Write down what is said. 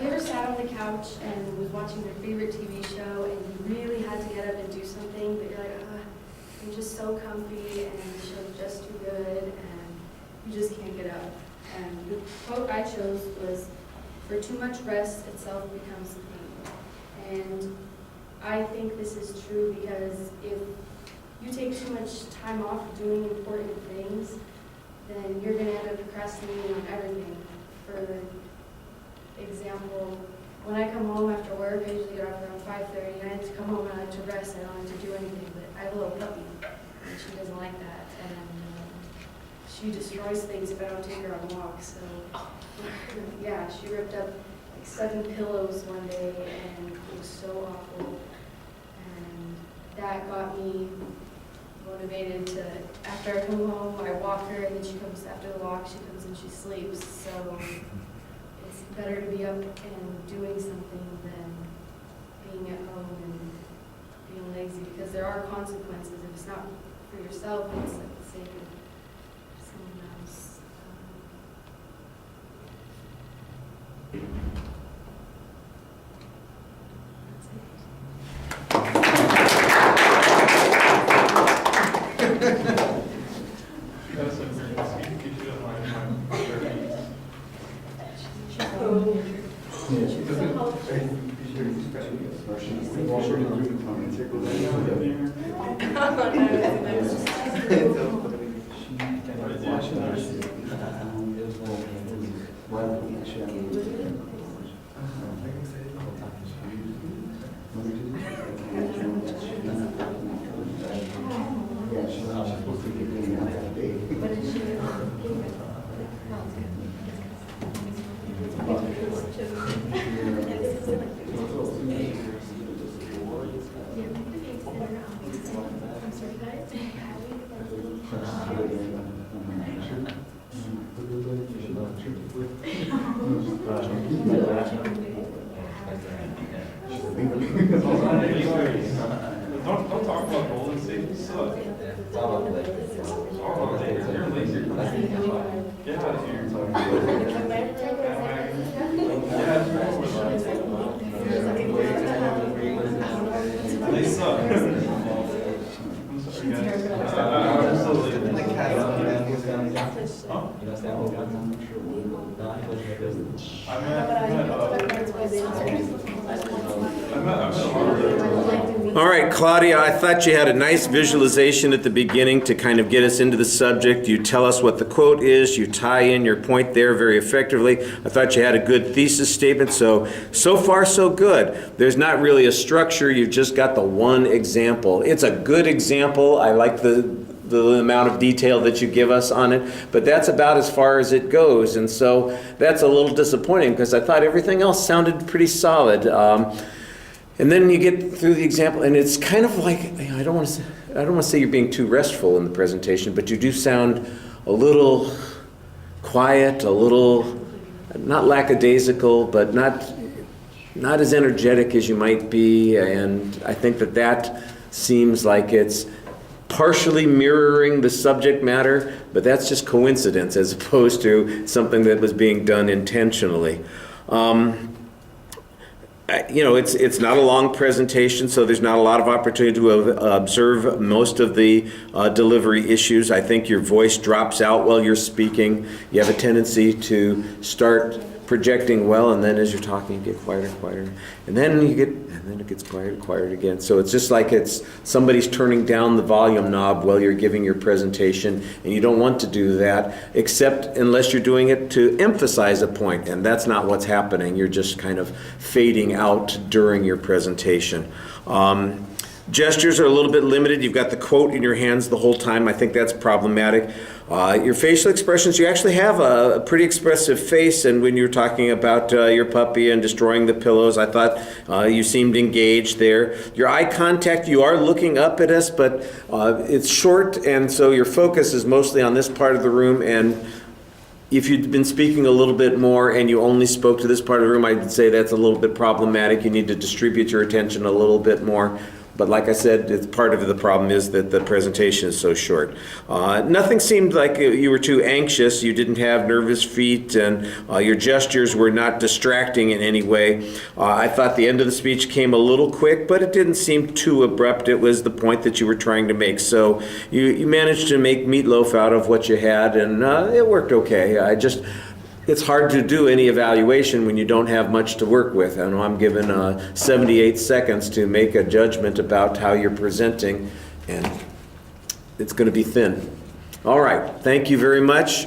Have you ever sat on the couch and was watching your favorite TV show and you really had to get up and do something, but you're like, I'm just so comfy and the show's just too good and you just can't get up? And the quote I chose was, "For too much rest itself becomes pain." And I think this is true because if you take too much time off doing important things, then you're going to end up procrastinating on everything. For example, when I come home after work, I usually get off around 5:30, and I like to come home and I like to rest. I don't like to do anything, but I have a little puppy, and she doesn't like that. And she destroys things if I don't take her on walks. So, yeah, she ripped up like 7 pillows one day, and it was so awful. And that got me motivated to, after I come home, I walk her, and then she comes, after the walk, she comes and she sleeps. So it's better to be up and doing something than being at home and being lazy, because there are consequences. If it's not for yourself, it's like the sake of someone else. Don't talk about Golden State. You suck. You're lazy. Get out of here. They suck. I'm sorry, guys. I'm so lazy. All right, Claudia, I thought you had a nice visualization at the beginning to kind of get us into the subject. You tell us what the quote is. You tie in your point there very effectively. I thought you had a good thesis statement. So far, so good. There's not really a structure. You've just got the one example. It's a good example. I like the amount of detail that you give us on it, but that's about as far as it goes. And so that's a little disappointing because I thought everything else sounded pretty solid. And then you get through the example, and it's kind of like, I don't want to say you're being too restful in the presentation, but you do sound a little quiet, a little, not lackadaisical, but not as energetic as you might be. And I think that seems like it's partially mirroring the subject matter, but that's just coincidence as opposed to something that was being done intentionally. It's not a long presentation, so there's not a lot of opportunity to observe most of the delivery issues. I think your voice drops out while you're speaking. You have a tendency to start projecting well, and then as you're talking, you get quieter, and then it gets quieter again. So it's just like it's somebody's turning down the volume knob while you're giving your presentation, and you don't want to do that, except unless you're doing it to emphasize a point, and that's not what's happening. You're just kind of fading out during your presentation. Gestures are a little bit limited. You've got the quote in your hands the whole time. I think that's problematic. Your facial expressions, you actually have a pretty expressive face, and when you were talking about your puppy and destroying the pillows, I thought you seemed engaged there. Your eye contact, you are looking up at us, but it's short, and so your focus is mostly on this part of the room, and if you'd been speaking a little bit more and you only spoke to this part of the room, I'd say that's a little bit problematic. You need to distribute your attention a little bit more. But like I said, it's part of the problem is that the presentation is so short. Nothing seemed like you were too anxious. You didn't have nervous feet, and your gestures were not distracting in any way. I thought the end of the speech came a little quick, but it didn't seem too abrupt. It was the point that you were trying to make. So you managed to make meatloaf out of what you had, and it worked okay. It's hard to do any evaluation when you don't have much to work with. I know I'm given 78 seconds to make a judgment about how you're presenting, and it's going to be thin. All right, thank you very much.